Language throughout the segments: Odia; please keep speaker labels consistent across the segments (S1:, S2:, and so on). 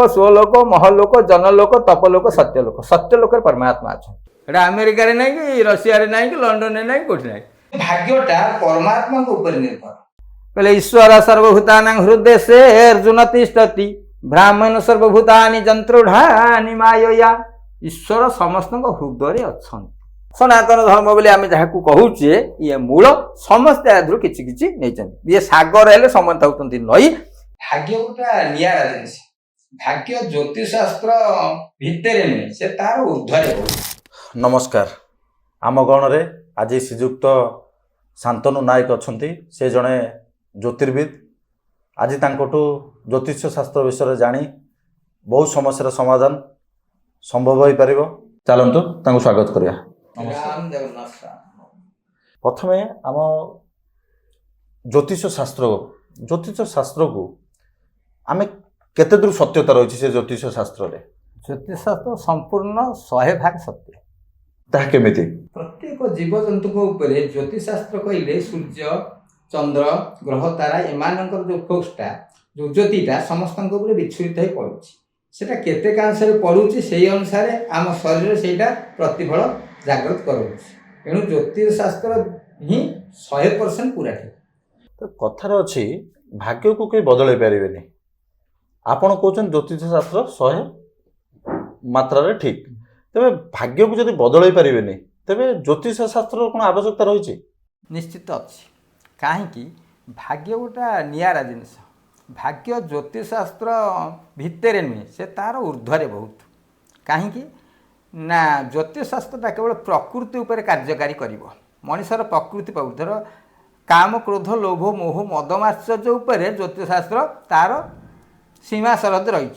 S1: स्वलोक महलोक जनलोक तपलोक सत्यलोक परमात्मा अच्छा अमेरिका रे नहीं कि रशिया रे नहीं कि लंडन रे नहीं कोठी नहीं भाग्यटा परमात्मा के ऊपर निर्भर पहले ईश्वर सर्वभूतानां हृदय से अर्जुन तिष्ठति ब्राह्मण सर्वभूतानि जंत्रुढानि मायया ईश्वर समस्त हृदय अच्छा सनातन धर्म बोली आम जहाँ कहूचे ये मूल समस्ते आदि किछि किछि नहीं ये सागर हेले समस्त होती नई भाग्य गोटा नियारा जिनिस भाग्य ज्योतिष शास्त्र भितर नुहे से तार ऊर्ध्वरे हो।
S2: नमस्कार आम गण रे आज श्रीजुक्त शांतनु नायक अच्छा से जड़े ज्योतिर्विद आज तांकोटू ज्योतिष शास्त्र विषय जानी बहुत समस्या समाधान संभव हो पार चलतु तांको स्वागत करिया। प्रथमे आम ज्योतिष शास्त्र को आम केते दूर सत्यता रही से ज्योतिष शास्त्र रे
S1: ज्योतिष शास्त्र संपूर्ण 100% सत्य
S2: ताहा केमिति
S1: प्रत्येक जीवजंतु ऊपर ज्योतिष शास्त्र कहले सूर्य चंद्र ग्रह तारा एमानकर जो फोक्सटा जो ज्योतिटा समस्त विच्छुरित हो पड़ुछि सेटा केते कांशरे पड़ुछि सेही अनुसार आम शरीर सेटा प्रतिफल जागृत करूछि एणु ज्योतिष शास्त्र ही 100% पूरा ठीक
S2: तो कथार अच्छी भाग्य को कोई बदल पारे आपण कहते ज्योतिष शास्त्र 100 मात्रा रे ठीक तेरे भाग्य को जब बदल पारे तेरे ज्योतिष शास्त्र कौन आवश्यकता रही
S1: निश्चित अच्छी कहीं भाग्य गोटा नियारा जिनिस भाग्य ज्योतिष शास्त्र भितर नुहे से तार ऊर्ध्वरे बहुत कहीं ना ज्योतिष शास्त्रटा केवल प्रकृति उपर कार्यकारी करिवो मनुष्यर प्रकृति पर धर काम क्रोध लोभ मोह मदमाश्चर्य उपर ज्योतिष शास्त्र तार सीमा सरहद रही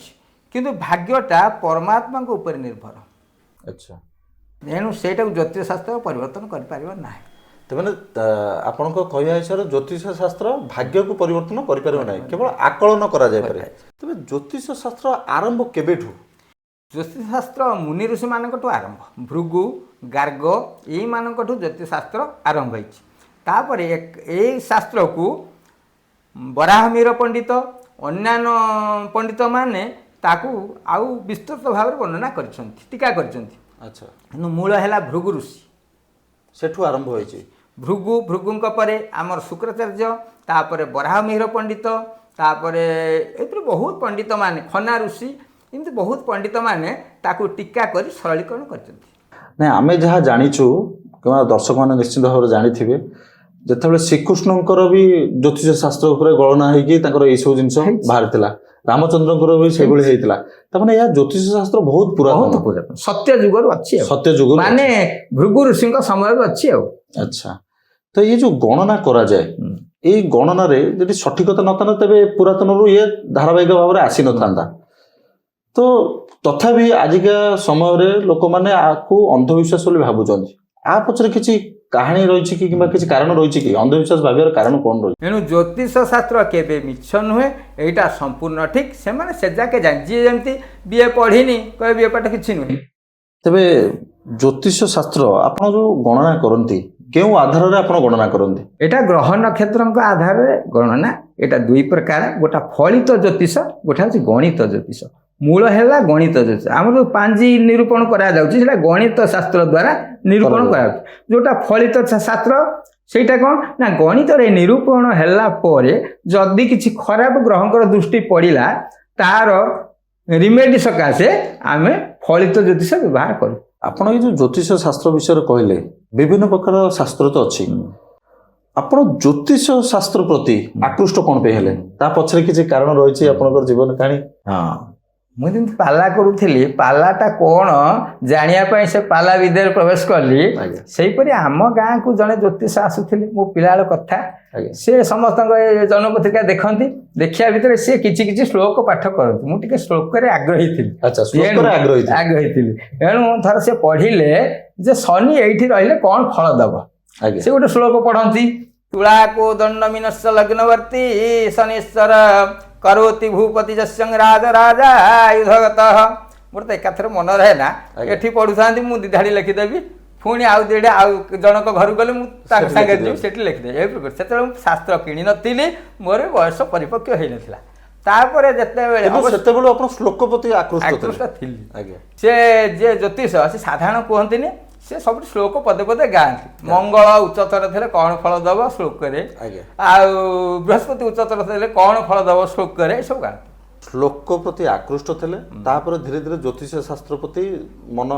S1: किंतु भाग्यटा परमात्मा के ऊपर निर्भर
S2: अच्छा
S1: एणु सेटा ज्योतिष शास्त्र परिवर्तन कर पारिबा ना
S2: तेमने आपण कहया हिसाब ज्योतिष शास्त्र भाग्य को परिवर्तन कर पारिबा ना केवल आकलन करा जाय पारे तबे ज्योतिष शास्त्र आरंभ केबेठु
S1: ज्योतिष शास्त्र मुनि ऋषि मानकठू आरंभ भृगु गार्ग यही मानकठू ज्योतिष शास्त्र आरंभ होइछि तापरे ए शास्त्र को बराहमीर पंडित अन्यान्य पंडित माने ताकू आउ विस्तृत भाव वर्णना करछन्ति टीका करछन्ति
S2: अच्छा
S1: मूल हैला भृगु ऋषि
S2: सेठू आरंभ होइछि
S1: भृगुंक परे आमर शुक्राचार्य तापरे बराहमीर पंडित तापरे एपरि बहुत पंडित माने खना ऋषि किंतु बहुत पंडित माने ताकू टीका कर सरलीकरण करछन्ति
S2: ना आमे जहाँ जानिछु कि दर्शक मैंने निश्चित भाव जानी जिते श्रीकृष्णकर भी ज्योतिष शास्त्र उपर गणना होगी सब जिन बाहरी रामचंद्र भी से भाई यह ज्योतिष शास्त्र बहुत पुरातन
S1: सत्य जुगर अच्छी
S2: सत्य जुग
S1: माने भृगु ऋषि समय अच्छी
S2: अच्छा तो ये जो गणना करा जाए ये गणना रे यदि सठिकता नथा तेरे पुरातन ये धारावाहिक भाव में आसी न तो तथापि आजिका समय लोक मैंने आपको अंधविश्वास भावुं आ पचर किसी कहानी रही कि किसी कारण रही कि अंधविश्वास भाव कारण कौन रही
S1: एणु ज्योतिष शास्त्र केबे मिछ नुहे एटा संपूर्ण ठीक से माने से जाके जान जी जेमती बीए पढ़ीनी कहे बीए पाठ किछि नुहे
S2: तबे ज्योतिष शास्त्र आपण जो गणना करंती केउ आधार रे आपण गणना करंती
S1: एटा ग्रह नक्षत्रक आधार रे गणना एटा दुई प्रकार गोटा फलित ज्योतिष गोटा होछि गणित ज्योतिष मूल है गणित ज्योतिष आम जो पांजी निरूपण करा गणित शास्त्र द्वारा निरूपण करा जोटा फलित शास्त्र सेटा कौन ना गणित रे निरूपण हैला परे जदि किछि खराब ग्रहंकर दृष्टि पड़िला तार रिमेडी सकाशे आमे फलित ज्योतिष व्यवहार करू
S2: आपण ये जो ज्योतिष शास्त्र विषय कहले विभिन्न प्रकार शास्त्र तो अच्छी आपण ज्योतिष शास्त्र प्रति आकृष्ट कौन पे हेले ता पछरे किछि कारण रहिछि आपनकर जीवन कहानी
S1: हां मुझे पाला करूली पालाटा कौन जानापी से पाला विद्या प्रवेश कली से आम गाँ को जड़े ज्योतिष आसुले मो पिला कथा से समस्त जनपत्रिका देखती देखा भितर सी कि श्लोक पाठ करती मुझे श्लोक आग्रही थी आग्रही थी एणु थर से पढ़िले जे शनि ये रही कौन फल दब से गोटे श्लोक पढ़ती तुला को दंड मीनस्य लग्नवर्ती शनिश्चर करोति भूपति जस्यं राज राजा युधगत मोर तो एकाथर मन रहे ना एठी पढ़ु था मुझे दिधाड़ी लिखिदेवी पुणी आउ दिड़े आउ जनक घर गले मुझे लिखिदेवी से लिखिदेवी से शास्त्र किणी नी मोर बयस परिपक्व हो नाला ତାପରେ ଯେତେବେଳେ
S2: ସେତେବେଳେ ଆପଣ ଶ୍ଲୋକ ପ୍ରତି ଆକୃଷ୍ଟ
S1: ଥିଲି
S2: ଆଜ୍ଞା
S1: ସେ ଯିଏ ଜ୍ୟୋତିଷ ସେ ସାଧାରଣ କୁହନ୍ତିନି, ସେ ସବୁ ଶ୍ଲୋକ ପଦେ ପଦେ ଗାଆନ୍ତି। ମଙ୍ଗଳ ଉଚ୍ଚତର ଥିଲେ କଣ ଫଳ ଦବ ଶ୍ଲୋକରେ, ଆଉ ବୃହସ୍ପତି ଉଚ୍ଚତର ଥିଲେ କଣ ଫଳ ଦବ ଶ୍ଲୋକରେ, ଏସବୁ ଗାଆନ୍ତି।
S2: ଶ୍ଲୋକ ପ୍ରତି ଆକୃଷ୍ଟ ଥିଲେ, ତାପରେ ଧୀରେ ଧୀରେ ଜ୍ୟୋତିଷ ଶାସ୍ତ୍ର ପ୍ରତି ମନ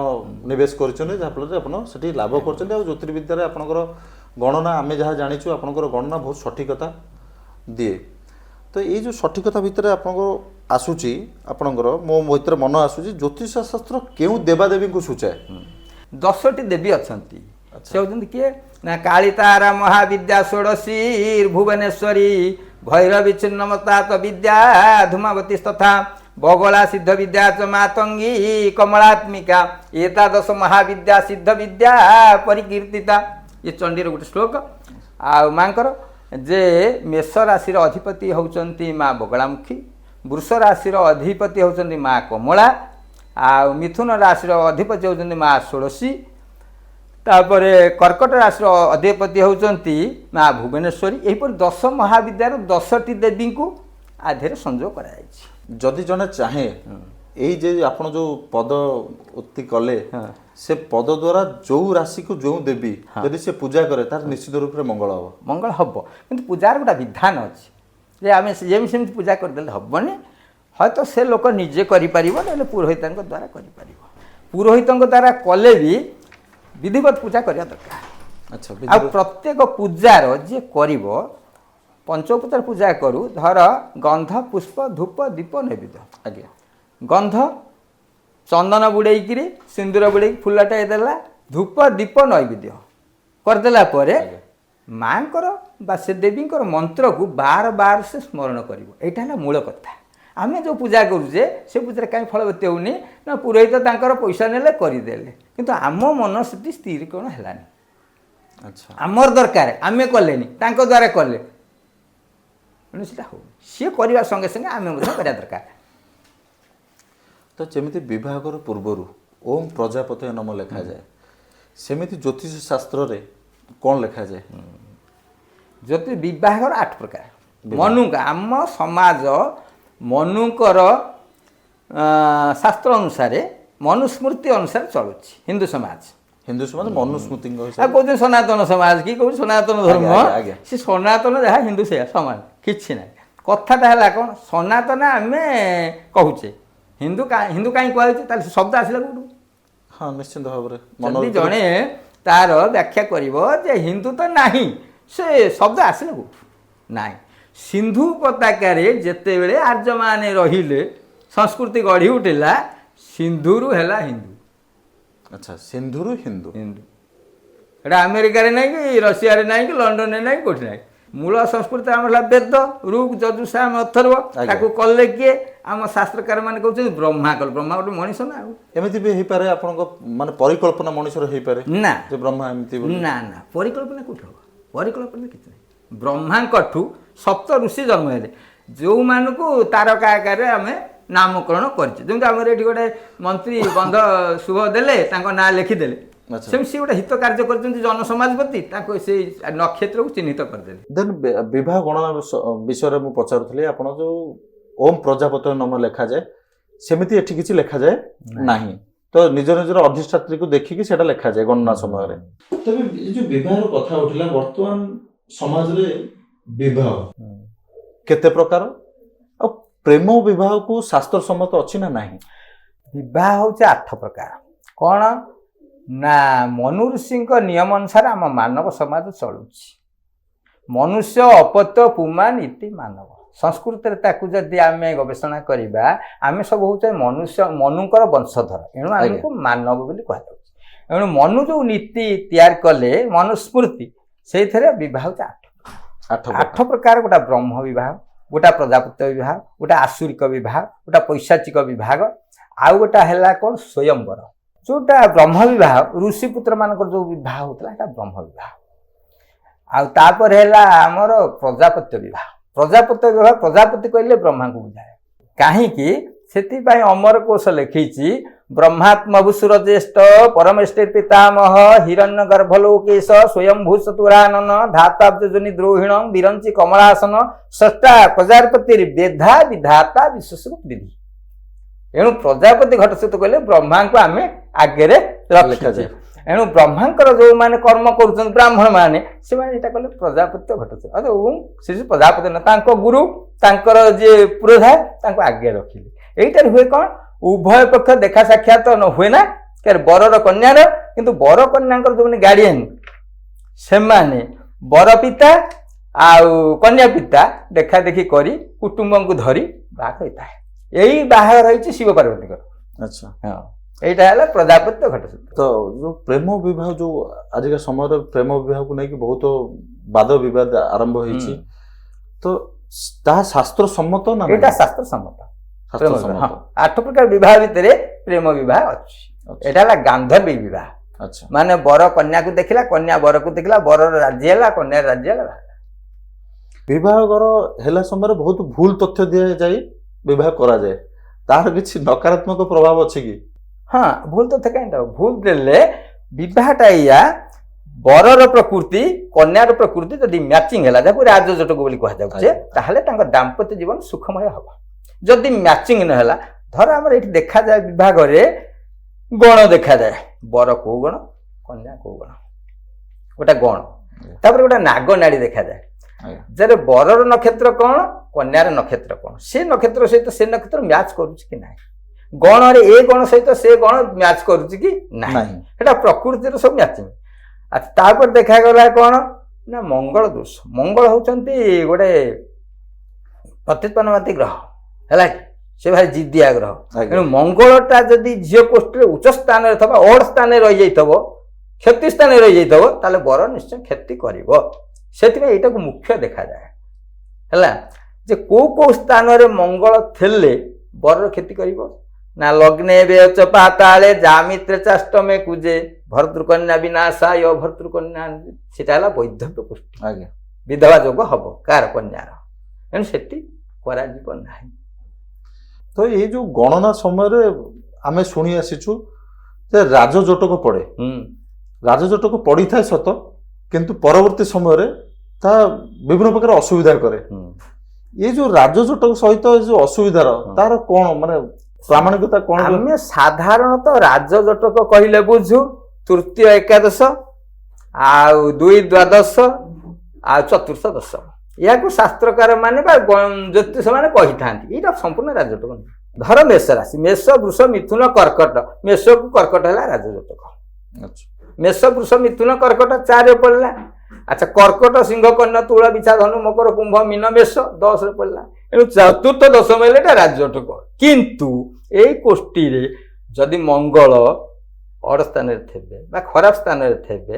S2: ନିବେଶ କରିଛନ୍ତି, ଯାହାଫଳରେ ଆପଣ ସେଠି ଲାଭ କରିଛନ୍ତି। ଆଉ ଜ୍ୟୋତିର୍ବିଦ୍ୟାରେ ଆପଣଙ୍କର ଗଣନା ଆମେ ଯାହା ଜାଣିଛୁ ଆପଣଙ୍କର ଗଣନା ବହୁତ ସଠିକତା ଦିଏ। ତ ଏଇ ଯେଉଁ ସଠିକତା ଭିତରେ ଆପଣଙ୍କର ଆସୁଛି, ଆପଣଙ୍କର ମୋ ଭିତରେ ମନ ଆସୁଛି ଜ୍ୟୋତିଷ ଶାସ୍ତ୍ର କେଉଁ ଦେବାଦେବୀଙ୍କୁ ସୂଚାଏ?
S1: 10ଟି ଦେବୀ ଅଛନ୍ତି। ସେ ହେଉଛନ୍ତି କିଏ ନା କାଳିତାରା ମହାବିଦ୍ୟା ଷୋଡ଼ଶୀ ଭୁବନେଶ୍ୱରୀ ଭୈରବୀ ଚିହ୍ନମତାତ ବିଦ୍ୟା ଧୂମାବତୀ ତଥା ବଗଳା ସିଦ୍ଧ ବିଦ୍ୟା च ମାତଙ୍ଗୀ କମଳାତ୍ମିକା ଏତାଦଶ ମହାବିଦ୍ୟା ସିଦ୍ଧ ବିଦ୍ୟା ପରିକୀର୍ତ୍ତିତା। ଏ ଚଣ୍ଡୀର ଗୋଟେ ଶ୍ଲୋକ। ଆଉ ମାଙ୍କର ଯେ ମେଷ ରାଶିର ଅଧିପତି ହେଉଛନ୍ତି ମା ବଗଳାମୁଖୀ, ବୃଷ ରାଶିର ଅଧିପତି ହେଉଛନ୍ତି ମା କମଳା, ଆଉ ମିଥୁନ ରାଶିର ଅଧିପତି ହେଉଛନ୍ତି ମା ଷୋଡ଼ଶୀ, ତାପରେ କର୍କଟ ରାଶିର ଅଧିପତି ହେଉଛନ୍ତି ମା ଭୁବନେଶ୍ୱରୀ। ଏହିପରି 10 ମହାବିଦ୍ୟାର 10ଟି ଦେବୀଙ୍କୁ ଆଧିରେ ସଂଯୋଗ କରାଯାଇଛି।
S2: ଯଦି ଜଣେ ଚାହେଁ ଏଇ ଯେ ଆପଣ ଯେଉଁ ପଦ ଉକ୍ତି କଲେ, ସେ ପଦ ଦ୍ୱାରା ଯେଉଁ ରାଶିକୁ ଯେଉଁ ଦେବୀ ଯଦି ସେ ପୂଜା କରେ ତାର ନିଶ୍ଚିତ ରୂପରେ ମଙ୍ଗଳ ହେବ।
S1: ମଙ୍ଗଳ ହେବ, କିନ୍ତୁ ପୂଜାର ଗୋଟେ ବିଧାନ ଅଛି ଯେ ଆମେ ଯେମିତି ସେମିତି ପୂଜା କରିଦେଲେ ହେବନି। ହয়তো ସେ ଲୋକ ନିଜେ କରିପାରିବ, ନହେଲେ ପୁରୋହିତଙ୍କ ଦ୍ୱାରା କରିପାରିବ। ପୁରୋହିତଙ୍କ ଦ୍ୱାରା କଲେ ବି ବିଧିବତ ପୂଜା କରିବା ଦରକାର।
S2: ଆଚ୍ଛା,
S1: ଆଉ ପ୍ରତ୍ୟେକ ପୂଜାର ଯିଏ କରିବ, ପଞ୍ଚୋପଚାର ପୂଜା କରୁ, ଧର ଗନ୍ଧ ପୁଷ୍ପ ଧୂପ ଦୀପ ନୈବେଦ୍ୟ।
S2: ଆଜ୍ଞା,
S1: ଗନ୍ଧ ଚନ୍ଦନ ବୁଡ଼େଇକିରି ସିନ୍ଦୁର ବୁଡ଼େଇକି ଫୁଲଟାଏ ଦେଲା, ଧୂପ ଦୀପ ନୈବେଦ୍ୟ କରିଦେଲା ପରେ ମାଙ୍କର ବା ସେ ଦେବୀଙ୍କର ମନ୍ତ୍ରକୁ ବାର ବାର ସେ ସ୍ମରଣ କରିବ। ଏଇଟା ହେଲା ମୂଳ କଥା। ଆମେ ଯେଉଁ ପୂଜା କରୁଛେ ସେ ପୂଜାରେ କାହିଁ ଫଳବତୀ ହେଉନି ନା ପୁରୋହିତ ତାଙ୍କର ପଇସା ନେଲେ କରିଦେଲେ, କିନ୍ତୁ ଆମ ମନ ସେଠି ସ୍ଥିରୀକରଣ ହେଲାନି।
S2: ଆଚ୍ଛା,
S1: ଆମର ଦରକାର ଆମେ କଲେନି, ତାଙ୍କ ଦ୍ୱାରା କଲେ ସେଟା ହେଉନି। ସିଏ କରିବା ସଙ୍ଗେ ସଙ୍ଗେ ଆମେ ମଧ୍ୟ କରିବା ଦରକାର।
S2: ତ ଯେମିତି ବିବାହର ପୂର୍ବରୁ ଓମ୍ ପ୍ରଜାପତି ନମ ଲେଖାଯାଏ, ସେମିତି ଜ୍ୟୋତିଷ ଶାସ୍ତ୍ରରେ କ'ଣ ଲେଖାଯାଏ?
S1: ଜ୍ୟୋତି ବିବାହର 8 ପ୍ରକାର। ମନୁଙ୍କ ଆମ ସମାଜ ମନୁଙ୍କର ଶାସ୍ତ୍ର ଅନୁସାରେ ମନୁସ୍ମୃତି ଅନୁସାରେ ଚଳୁଛି ହିନ୍ଦୁ ସମାଜ।
S2: ହିନ୍ଦୁ ସମାଜ ମନୁସ୍ମୃତିଙ୍କ
S1: ଆଉ କହୁଛନ୍ତି ସନାତନ ସମାଜ, କି କହୁଛି ସନାତନ ଧର୍ମ।
S2: ଆଜ୍ଞା।
S1: ସେ ସନାତନ ଯାହା ହିନ୍ଦୁ ସେଇଆ ସମାନ, କିଛି ନାହିଁ। କଥାଟା ହେଲା କ'ଣ, ସନାତନ ଆମେ କହୁଛେ, ହିନ୍ଦୁ ହିନ୍ଦୁ କାହିଁ କୁହାଯାଉଛି, ତାହେଲେ ସେ ଶବ୍ଦ ଆସିଲା କେଉଁଠୁ?
S2: ହଁ, ନିଶ୍ଚିନ୍ତ ଭାବରେ।
S1: ଯଦି ଜଣେ ତାର ବ୍ୟାଖ୍ୟା କରିବ ଯେ ହିନ୍ଦୁ ତ ନାହିଁ, ସେ ଶବ୍ଦ ଆସିଲା କେଉଁଠୁ? ନାହିଁ। ସିନ୍ଧୁ ଉପତ୍ୟକାରେ ଯେତେବେଳେ ଆର୍ଯ୍ୟମାନେ ରହିଲେ, ସଂସ୍କୃତି ଗଢ଼ି ଉଠିଲା, ସିନ୍ଧୁରୁ ହେଲା ହିନ୍ଦୁ।
S2: ଆଚ୍ଛା, ସିନ୍ଧୁରୁ ହିନ୍ଦୁ।
S1: ହିନ୍ଦୁ ଏଇଟା ଆମେରିକାରେ ନାହିଁ, କି ରଷିଆରେ ନାହିଁ, କି ଲଣ୍ଡନରେ ନାହିଁ, କେଉଁଠି ନାହିଁ। ମୂଳ ସଂସ୍କୃତି ଆମର ହେଲା ବେଦ, ଋକ୍, ଯଜୁଃ, ସାମ, ଅଥର୍ବ। ତାକୁ କଲେ କିଏ? ଆମ ଶାସ୍ତ୍ରକାର ମାନେ କହୁଛନ୍ତି ବ୍ରହ୍ମା କଲେ। ବ୍ରହ୍ମା ଗୋଟେ ମଣିଷ ନା। ଆଉ
S2: ଏମିତି ବି ହେଇପାରେ ଆପଣଙ୍କ ମାନେ ପରିକଳ୍ପନା ମଣିଷର ହେଇପାରେ
S1: ନା,
S2: ଯେ ବ୍ରହ୍ମା ଏମିତି
S1: ନା ନା, ପରିକଳ୍ପନା କୋଉଠି ହେବ? ପରିକଳ୍ପନା କିଛି ନାହିଁ। ବ୍ରହ୍ମାଙ୍କଠୁ ସପ୍ତ ଋଷି ଜନ୍ମ ହେଲେ, ଯେଉଁମାନଙ୍କୁ ତାରକା ଆକାରରେ ଆମେ ନାମକରଣ କରିଛେ। ଯେମିତି ଆମର ଏଠି ଗୋଟେ ମନ୍ତ୍ରୀ ବନ୍ଧ ଶୁଭ ଦେଲେ, ତାଙ୍କ ନାଁ ଲେଖିଦେଲେ, ସେମିତି ସିଏ ଗୋଟେ ହିତ କାର୍ଯ୍ୟ କରିଛନ୍ତି ଜନସମାଜ ପ୍ରତି, ତାଙ୍କୁ ସେଇ ନକ୍ଷତ୍ରକୁ ଚିହ୍ନିତ କରିଦେଲେ।
S2: ଦେନ୍ ବିବାହ ଗଣନା ବିଷୟରେ ମୁଁ ପଚାରୁଥିଲି, ଆପଣ ଯେଉଁ ଓମ୍ ପ୍ରଜାପତି ନମ ଲେଖାଯାଏ, ସେମିତି ଏଠି କିଛି ଲେଖାଯାଏ ନାହିଁ। ତ ନିଜ ନିଜର ଅଧିଷ୍ଠାତ୍ରୀକୁ ଦେଖିକି ସେଇଟା ଲେଖାଯାଏ ଗଣନା ସମୟରେ। ତେବେ ଏ ଯେଉଁ ବିବାହର କଥା ଉଠିଲା, ବର୍ତ୍ତମାନ ସମାଜରେ ବିବାହ କେତେ ପ୍ରକାର, ଆଉ ପ୍ରେମ ବିବାହକୁ ଶାସ୍ତ୍ର ସମ୍ମତ ଅଛି ନା ନାହିଁ?
S1: ବିବାହ ହେଉଛି 8 ପ୍ରକାର। କ'ଣ ନା ମନୁ ଋଷିଙ୍କ ନିୟମ ଅନୁସାରେ ଆମ ମାନବ ସମାଜ ଚଳୁଛି। ମନୁଷ୍ୟ ଅପତ୍ୟ ପୁମାନ୍ ଇତି ମାନବ। ସଂସ୍କୃତରେ ତାକୁ ଯଦି ଆମେ ଗବେଷଣା କରିବା, ଆମେ ସବୁ ହେଉଛେ ମନୁଙ୍କର ବଂଶଧର, ଏଣୁ ଆମକୁ ମାନବ ବୋଲି କୁହାଯାଉଛି। ଏଣୁ ମନୁ ଯେଉଁ ନୀତି ତିଆରି କଲେ, ମନୁସ୍ମୃତି, ସେଇଥିରେ ବିବାହ ହେଉଛି 8 ପ୍ରକାର। ଗୋଟା ବ୍ରହ୍ମ ବିବାହ, ଗୋଟା ପ୍ରଜାପତ୍ୟ ବିବାହ, ଗୋଟା ଆସୁରିକ ବିବାହ, ଗୋଟା ପୈଶାଚିକ ବିଭାଗ, ଆଉ ଗୋଟା ହେଲା କ'ଣ ସ୍ୱୟଂବର। ଯେଉଁଟା ବ୍ରହ୍ମ ବିବାହ, ଋଷି ପୁତ୍ରମାନଙ୍କର ଯେଉଁ ବିବାହ ହେଉଥିଲା, ସେଇଟା ବ୍ରହ୍ମ ବିବାହ। ଆଉ ତାପରେ ହେଲା ଆମର ପ୍ରଜାପତ୍ୟ ବିବାହ। ପ୍ରଜାପତ୍ୟ ବିବାହ, ପ୍ରଜାପତି କହିଲେ ବ୍ରହ୍ମାଙ୍କୁ ବୁଝାଏ। କାହିଁକି? ସେଥିପାଇଁ ଅମର କୋଷ ଲେଖିଛି, ब्रह्मात्मभूसुर ज्येष्ठ परमेष्टिर पितामह हिरण्य गर्भलोकेश स्वयंभू चतुरानन धाताब्जनि द्रोहिण विरंची कमलासन सष्टा प्रजापति वेधा विधाता विश्वरूप विधि एणु प्रजापति घटस्रोत कहले ब्रह्मा को आम आगे रखा एणु ब्रह्मांकर जो माने कर्म कर ब्राह्मण माने से कहले प्रजापति घटस्रोत से प्रजापति न गुरु तांकर जे पुरोधा तांको आगे रखिले एइटार हुए कौन उभय पक्ष देखा साक्षात न हुए ना बरर कन्यार किंतु बर कन्या जो गार्डियन से माने बर पिता आउ कन्या पिता देखा देखी करी कुटुंब को धरी बाहा होता है यही बाहा रही शिव पार्वती।
S2: अच्छा
S1: हाँ এইটা হলো প্রজাপত্য ঘটছে।
S2: তো जो प्रेम विवाह जो आजिका समय प्रेम विवाह को नहीं बहुत वाद विवाद आरंभ होइछि तो ता शास्त्र सम्मत ना
S1: এটা শাস্ত্র সম্মত
S2: शास्त्र सम्मत
S1: 8 प्रकार विवाह ভিতরে প্রেম বিবাহ ଅଛି এটা হলো গান্ধর্ব বিবাহ।
S2: अच्छा
S1: মানে বর কন্যা को देखला कन्या बर को देखला बर राज्य ହେଲା कन्या राज्य ହେଲା
S2: विवाहर हेला समय बहुत भूल तथ्य दिया जाए विवाह करा जाए तार किछि नकारात्मक प्रभाव अछि कि?
S1: हाँ भूल तो कहीं भूल देले विवाहटा या बरर प्रकृति कन्यार प्रकृति जदि मैचिंग है राजजटक बोली कह जाउछे ताहले तांकर दाम्पत्य जीवन सुखमय हबो। जदि मैचिंग न हला धर हमर एठी देखा जाए विवाह घरे गण देखा जाए बर को गण कन्या को गण गोटा गण तापर गोटा नाग नाड़ी देखा जाए जरे बरर नक्षत्र कौन कन्यार नक्षत्र कौन से नक्षत्र सहित से नक्षत्र मैच करूछ कि नाही गण रे ए गण सहित से गण मैच करूछ कि नाही एटा प्रकृति सब मैचिंग आ तापर देखा गला कौन ना मंगल दोष मंगल होचंती गोटे पतितपनवादी ग्रह हैला से भाई जिद्दिया ग्रह एणु मंगलटा जदि झील कोष्ठी उच्च स्थान रे थबा ओड स्थान रे रहि जाइतबो क्षति स्थान रे रहि जाइतबो ताले बर निश्चय क्षति करिवो सेति में एटा को मुख्य देखा जाए हैला जे को स्थान रे मंगल थेले बर क्षति करिवो ना लग्ने बेच पाताले जामित्र चाष्टमे कुजे भर्तृकन्या विनाशाय भर्तृकन्या सेटा हला वैधव्य पुष्टि
S2: आज्ञा
S1: विधवा जोग हबो कार कन्यार एणु सेति करा जीव नाही।
S2: तो ये जो गणना समय रे आमे सुनी आसीछु जे राजजटक पड़े राजजटक पड़ी थाए सत किंतु परवर्ती समय रे ता विभिन्न प्रकार असुविधा करे ये जो राजजटक सहित जो असुविधार तार कोन माने प्रामाणिकता कोन?
S1: आमे साधारणतः राजजटक कहिले बुझु तृतीय एकादश आ दुई द्वादश आ चतुर्थ दश या को शास्त्रकार माने बा ज्योतिष माने कहि थांती एटा संपूर्ण राजजटक। धर मेष राशि मेष वृष मिथुन कर्कट मेष को कर्कट हला राजजटक।
S2: अच्छा
S1: मेष वृष मिथुन कर्कट 4 रे पड़ला। अच्छा कर्कट सिंह कन्या तुला बिछा धनु मकर कुंभ मीन मेष 10 रे पड़ला एणु चतुर्थ दशम हेले एटा राजजटक। किंतु एई कोष्ठी रे जदि मंगल अड़ स्थान रे थेबे बा खराब स्थान रे थेबे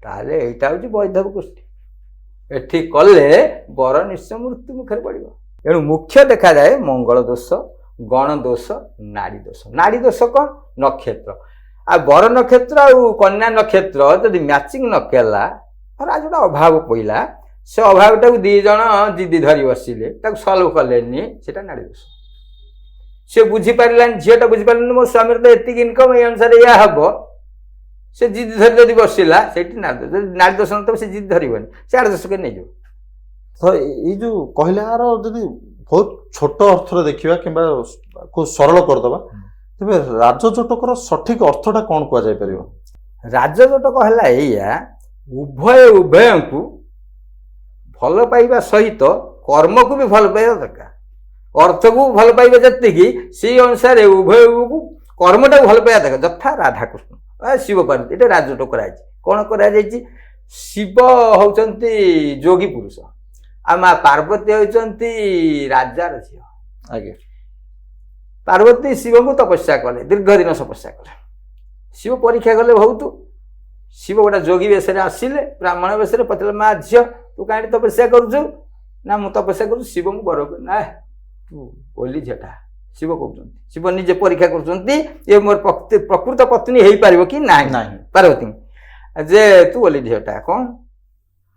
S1: ताले एटा होची वैधव कोष्ठी एठी कले बर निश्चय मृत्यु मुखर पड़िबो। एणु मुख्य देखा जाए मंगल दोष गण दोष नाड़ी दोष कौन नक्षत्र आ बर नक्षत्र आ कन्या नक्षत्र जदि मैचिंग न केला आज गोटा अभाव पइला से अभावटा दी जन जिद्दी धरी बसिले सल्व कलेनी सेटा नाड़ी दोष। से बुझी पारानी झीटा बुझी पारानी मो स्वामी तो एतिक इनकम ये अनुसार या हम से जिद्दी धरी जदि बसिला से नाड़ी दोष न से जिद्दी धरबनी से 8 दोष के नहीं जो।
S2: तो ये जो कहले यार जदि बहुत छोट अर्थ देखा कि सरल करदे तेरे राजजटकर सठिक अर्थटा कौन कह जाय परिबो?
S1: राजजटक हला एया उभय को भल पाइबा सहित कर्म को भी भल पाइबा दरकार अर्थ को भल पाइबा जतिकी से अनुसार उभय को कर्मटा भल पाइबा दरकार यथा राधाकृष्ण शिव पार्वती ये राजजटक कराई कौन करा शिव होचंती जोगी पुरुष आ माँ पार्वती होचंती राजार झील।
S2: आगे
S1: पार्वती शिव को तपस्या कले दीर्घ दिन तपस्या कले शिव परीक्षा कले बहुत शिव गोटा जोगी वेश आसिले ब्राह्मण वेश पचारे माँ झील तू कहीं तपस्या करुचु ना मु तपस्या करूँ शिव को बर ना तू बोली झीटा शिव कहते शिव निजे परीक्षा कर मोर प्रकृत पत्नी हो पार कि ना पार्वती जे तू बोली झीटा कौन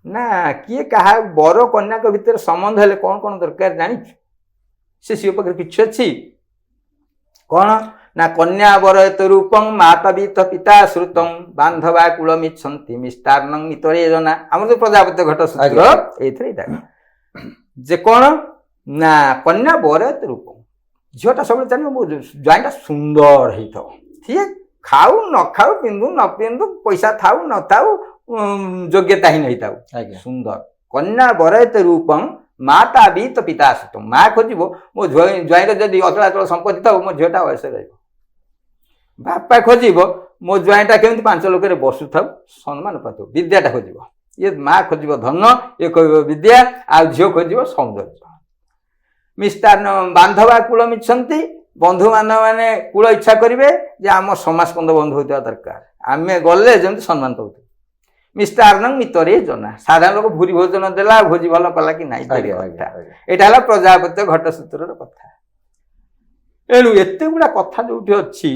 S1: ना किए क्या बर कन्या भितर संबंध हेले कौन कौन दरकार जानी से शिव पाखे कि अच्छी कौन ନା କନ୍ୟା ବରୟତ ରୂପଂ ମାତା ବିତ ପିତା ଶ୍ରୁତଂ ବାନ୍ଧବା କୂଳ ମିଛନ୍ତି ମିଷ୍ଟାର୍ଣ୍ଣଂ ମିତରେ ଜନା। ଆମର ଯୋଉ ପ୍ରଜାପତି ଘଟ ସୂତ୍ର ଏଇଥିରେ ଏଇଟା ଯେ କଣ ନା କନ୍ୟା ବରୟତ ରୂପଂ, ଝିଅଟା ସବୁବେଳେ ଚାହିଁବ ମୋ ଜ୍ୱାଇଁଟା ସୁନ୍ଦର ହେଇଥାଉ, ସିଏ ଖାଉ ନ ଖାଉ ପିନ୍ଧୁ ନ ପିନ୍ଧୁ ପଇସା ଥାଉ ନଥାଉ ଯୋଗ୍ୟତା ହିଁ ନେଇଥାଉ ସୁନ୍ଦର। କନ୍ୟା ବରୟତ ରୂପଂ ମାତା ବିତ ପିତା ଶ୍ରୁତଂ, ମା ଖୋଜିବ ମୋ ଜ୍ୱାଇଁର ଯଦି ଅଚଳାଚଳ ସମ୍ପତ୍ତି ଥାଉ ମୋ ଝିଅଟା ବୟସ ରହିବ। ବାପା ଖୋଜିବ ମୋ ଜ୍ୱାଇଁଟା କେମିତି 5 ଲୋକରେ ବସୁଥାଉ ସମ୍ମାନ ପାଉଥାଉ। ବିଦ୍ୟାଟା ଖୋଜିବ, ଇଏ ମା ଖୋଜିବ ଧନ, ଇଏ ଖୋଜିବ ବିଦ୍ୟା, ଆଉ ଝିଅ ଖୋଜିବ ସୌନ୍ଦର୍ଯ୍ୟ। ମିଷ୍ଟାନ୍ନ ବାନ୍ଧବା କୂଳ ମିଛନ୍ତି, ବନ୍ଧୁମାନେ କୂଳ ଇଚ୍ଛା କରିବେ ଯେ ଆମ ସମାଜ ସ୍କନ୍ଦ ବନ୍ଧୁ ହୋଇଥିବା ଦରକାର, ଆମେ ଗଲେ ଯେମିତି ସମ୍ମାନ ପାଉଥିବୁ। ମିଷ୍ଟାର୍ଣ୍ଣଂ ମିତରେ ଜନା, ସାଧାରଣ ଲୋକ ଭୁରି ଭୋଜନ ଦେଲା ଭୋଜି ଭଲ କଲା କି ନାହିଁ କଥା। ଏଇଟା ହେଲା ପ୍ରଜାପତ୍ୟ ଘଟ ସୂତ୍ରର କଥା। ଏଣୁ ଏତେ ଗୁଡା କଥା ଯୋଉଠି ଅଛି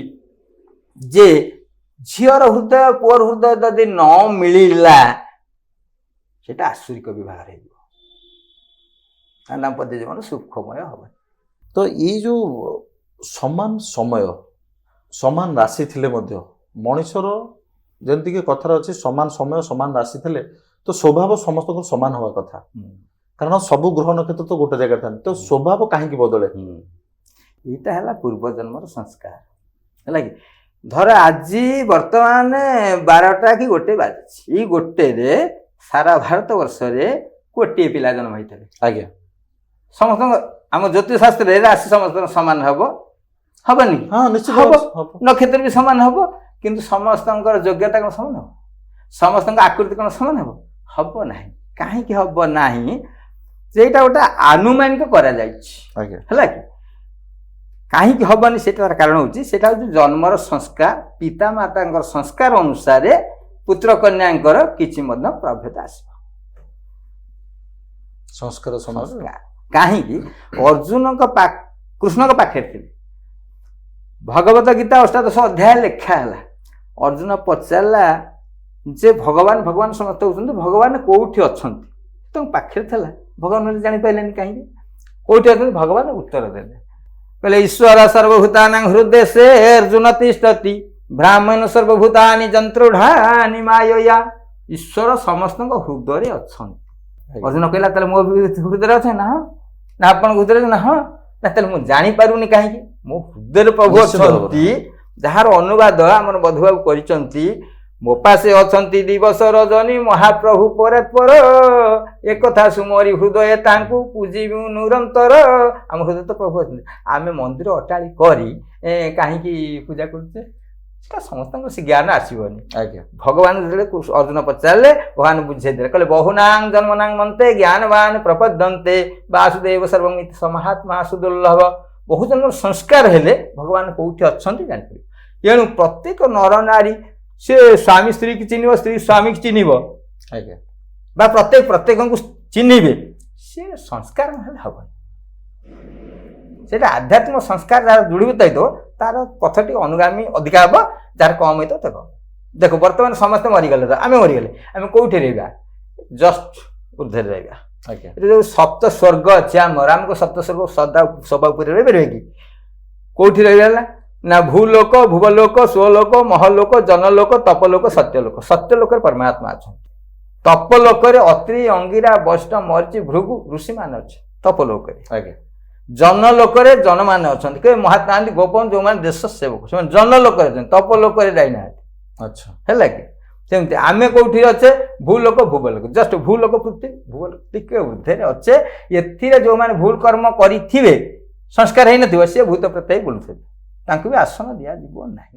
S1: ଯେ ଝିଅର ହୃଦୟ ପୁଅର ହୃଦୟ ଯଦି ନ ମିଳିଲା ସେଟା ଆସୁରିକ ବିବାହ ହେଇଯିବ, ଦାମ୍ପତ୍ୟ ଜୀବନ ସୁଖମୟ ହବ।
S2: ତ ଏଇ ଯୋଉ ସମାନ ସମୟ ସମାନ ରାଶି ଥିଲେ ମଧ୍ୟ ମଣିଷର ଯେମିତିକି କଥାରେ ଅଛି ସମାନ ସମୟ ସମାନ ରାଶି ଥିଲେ ତ ସ୍ୱଭାବ ସମସ୍ତଙ୍କର ସମାନ ହବା କଥା, କାରଣ ସବୁ ଗ୍ରହ ନକ୍ଷତ୍ର ତ ଗୋଟେ ଜାଗାରେ ଥାନ୍ତି, ତ ସ୍ୱଭାବ କାହିଁକି ବଦଳେ?
S1: ଏଇଟା ହେଲା ପୂର୍ବଜନ୍ମର ସଂସ୍କାର ହେଲା କି। ଧର ଆଜି ବର୍ତ୍ତମାନ 12ଟା କି 1 ବାଜିଛି, ଏଇ 1ରେ ସାରା ଭାରତ ବର୍ଷରେ 1 ପିଲା ଜନ୍ମ ହେଇଥିଲେ।
S2: ଆଜ୍ଞା,
S1: ସମସ୍ତଙ୍କ ଆମ ଜ୍ୟୋତିଷ ଶାସ୍ତ୍ରରେ ରାଶି ସମସ୍ତଙ୍କ ସମାନ ହବ, ହବନି?
S2: ହଁ ନିଶ୍ଚିତ
S1: ହବ,
S2: ହବ।
S1: ନକ୍ଷତ୍ର ବି ସମାନ ହବ, କିନ୍ତୁ ସମସ୍ତଙ୍କର ଯୋଗ୍ୟତା କଣ ସମାନ ହବ? ସମସ୍ତଙ୍କ ଆକୃତି କଣ ସମାନ ହବ? ହବ ନାହିଁ। କାହିଁକି ହବ ନାହିଁ? ସେଇଟା ଗୋଟେ ଆନୁମାନିକ କରାଯାଇଛି ହେଲା କି। କାହିଁକି ହବନି ସେଟାର କାରଣ ହଉଛି, ସେଟା ହଉଛି ଜନ୍ମର ସଂସ୍କାର, ପିତା ମାତାଙ୍କର ସଂସ୍କାର ଅନୁସାରେ ପୁତ୍ର କନ୍ୟାଙ୍କର କିଛି ମଧ୍ୟ ପ୍ରଭେଦ ଆସିବ।
S2: ସଂସ୍କାର
S1: କାହିଁକି ଅର୍ଜୁନଙ୍କ କୃଷ୍ଣଙ୍କ ପାଖରେ ଥିଲେ, ଭଗବତ ଗୀତା 18 ଅଧ୍ୟାୟ ଲେଖା ହେଲା। ଅର୍ଜୁନ ପଚାରିଲା ଯେ ଭଗବାନ ଭଗବାନ ସମସ୍ତେ ହଉଛନ୍ତି, ଭଗବାନ କୋଉଠି ଅଛନ୍ତି? ତାଙ୍କ ପାଖରେ ଥିଲା, ଭଗବାନ ଜାଣିପାରିଲେନି କାହିଁକି କୋଉଠି ଅଛନ୍ତି? ଭଗବାନ ଉତ୍ତର ଦେଲେ, କହିଲେ ଈଶ୍ୱର ସର୍ବଭୂତାନାଂ ହୃଦୟେ ଅର୍ଜୁନ ତିଷ୍ଠତି ବ୍ରାହ୍ମଣ ସର୍ବଭୂତାନି ଯନ୍ତ୍ରୁଢାନି ମାୟୟା। ଈଶ୍ୱର ସମସ୍ତଙ୍କ ହୃଦୟରେ ଅଛନ୍ତି। ଅର୍ଜୁନ କହିଲା ତାହେଲେ ମୋ ହୃଦୟରେ ଅଛନ୍ତି ନା? ନା ଆପଣଙ୍କ ହୃଦୟରେ ନା? ହଁ। ନା ତାହେଲେ ମୁଁ ଜାଣିପାରୁନି କାହିଁକି? ମୋ ହୃଦୟରେ ପ୍ରଭୁ ଅଛନ୍ତି, ଯାହାର ଅନୁବାଦ ଆମର ମଧୁବାବୁ କରିଛନ୍ତି। ମୋ ପାଶେ ଅଛନ୍ତି ଦିବସ ରଜନୀ ମହାପ୍ରଭୁ ପରେ ପର, ଏକଥା ସୁମରି ହୃଦୟ ତାଙ୍କୁ ପୂଜିବୁ ନିରନ୍ତର। ଆମ ହୃଦୟ ତ ପ୍ରଭୁ ଅଛନ୍ତି, ଆମେ ମନ୍ଦିର ଅଟାଳି କରି କାହିଁକି ପୂଜା କରୁଛେ? ସେଟା ସମସ୍ତଙ୍କୁ ସେ ଜ୍ଞାନ ଆସିବନି।
S2: ଆଜ୍ଞା,
S1: ଭଗବାନ ଯେତେବେଳେ ଅର୍ଜୁନ ପଚାରିଲେ ଭଗବାନ ବୁଝେଇଦେଲେ, କହିଲେ ବହୁନାଂ ଜନ୍ମନାଂ ମନ୍ତେ ଜ୍ଞାନବାନ ପ୍ରପଦ୍ୟନ୍ତେ ବାସୁଦେବ ସର୍ବମିତ ସମହାତ୍ମା ସୁଦୁର୍ଲଭ। ବହୁ ଜନ୍ମର ସଂସ୍କାର ହେଲେ ଭଗବାନ କୋଉଠି ଅଛନ୍ତି ଜାଣିପାରିବେ। ଏଣୁ ପ୍ରତ୍ୟେକ ନର ନାରୀ ସେ ସ୍ୱାମୀ ସ୍ତ୍ରୀକି ଚିହ୍ନିବ, ସ୍ତ୍ରୀ ସ୍ୱାମୀକି ଚିହ୍ନିବ,
S2: ଆଜ୍ଞା,
S1: ବା ପ୍ରତ୍ୟେକଙ୍କୁ ଚିହ୍ନିବେ, ସେ ସଂସ୍କାର ନହେଲେ ହବନି। ସେଇଟା ଆଧ୍ୟାତ୍ମିକ ସଂସ୍କାର ଯାହାର ଦୃଢ଼ୀଭୂତ ହେଇଥିବ ତାର ପଥ ଟିକେ ଅନୁଗାମୀ ଅଧିକା ହବ, ଯାହାର କମ ହେଇଥିବ ଦେଖ। ଦେଖ ବର୍ତ୍ତମାନ ସମସ୍ତେ ମରିଗଲେ, ଆମେ ମରିଗଲେ, ଆମେ କୋଉଠି ରହିବା? ଜଷ୍ଟ ଉର୍ଦ୍ଧ୍ୱରେ ରହିବା।
S2: ଆଜ୍ଞା,
S1: ଏଠି ଯୋଉ ସପ୍ତ ସ୍ୱର୍ଗ ଅଛି ଆମର, ଆମକୁ ସପ୍ତ ସ୍ୱର୍ଗ ସବା ଉପରେ ରହିପାରିବେ କି? କୋଉଠି ରହିଗଲା ନା ଭୂଲୋକ, ଭୁବଲୋକ, ସ୍ୱଲୋକ, ମହଲୋକ, ଜନଲୋକ, ତପଲୋକ, ସତ୍ୟଲୋକ। ସତ୍ୟଲୋକରେ ପରମାତ୍ମା ଅଛନ୍ତି। ତପଲୋକରେ ଅତ୍ରି, ଅଙ୍ଗିରା, ବୈଷ୍ଣବ, ମରିଚି, ଭୃଗୁ ଋଷିମାନେ ଅଛି ତପଲୋକରେ।
S2: ଆଜ୍ଞା,
S1: ଜନଲୋକରେ ଜନମାନେ ଅଛନ୍ତି, କେବେ ମହାତ୍ମା ଗାନ୍ଧୀ, ଗୋପବନ୍ଧୁ ଯୋଉମାନେ ଦେଶ ସେବକ ସେମାନେ ଜନଲୋକରେ ଅଛନ୍ତି, ତପଲୋକରେ ଯାଇନାହାନ୍ତି।
S2: ଆଚ୍ଛା,
S1: ହେଲା କି? ସେମିତି ଆମେ କୋଉଠି ଅଛେ? ଭୂଲୋକ, ଭୁବଲୋକ, ଜଷ୍ଟ ଭୂଲୋକ ପୃଥିବୀ, ଭୂଲୋକ ଟିକେ ଊର୍ଦ୍ଧ୍ୱରେ ଅଛେ। ଏଥିରେ ଯୋଉମାନେ ଭୁଲ କର୍ମ କରିଥିବେ, ସଂସ୍କାର ହେଇନଥିବ, ସିଏ ଭୂତ ପ୍ରେତ ହେଇ ବୁଲୁଥିବେ, ତାଙ୍କୁ ବି ଆସନ ଦିଆଯିବ ନାହିଁ।